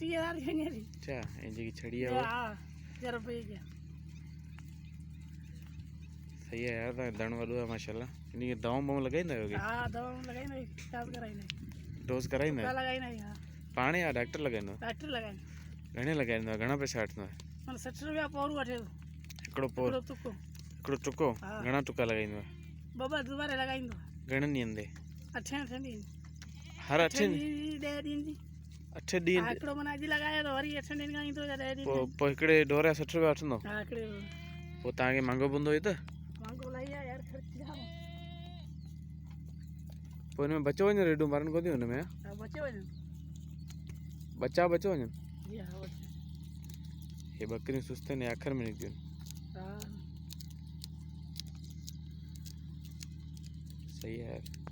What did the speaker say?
30,000 दी। अच्छा ये जी छड़ी है वो। हां जरा पे गया सही है यार दण वडो है माशाल्लाह। इनकी दवा बम लगाई ना होगी। हां दवा लगाई नहीं डोज कराई नहीं डोज कराई ना लगाई नहीं। हां पानी या डॉक्टर लगाई ना डॉक्टर लगाई घणे लगाई ना घणा पैसा वठंदो है मन 60 रुपया पोरू वठे एकड़ो पोर तुको एकड़ो टुको घणा टुका लगाईंदो बाबा दोबारा लगाईंदो घणनि ॾींहंनि ते 8 ॾींहं हर 8 ॾींहं 10 ॾींहं जी 8 ॾींहं हिकिड़ो मन अॼु लगायो त वरी 8 ॾींहं खां ईंदो या 10 ॾींहं पोइ हिकिड़े डोर जा 60 रुपया वठंदो हा हिकिड़े पोइ तव्हांखे महांगो पवंदो ई त महांगो इलाही आहे यार ख़र्च जाम पोइ हिन में बचो वञे रेडूं मरण कोन थियूं हिन में हा बचियो वञनि बचा बचो वञनि जी हा बचियो हे बकरियूं सुस्त आहिनि आख़िर में निकितियूं हा सही है यार।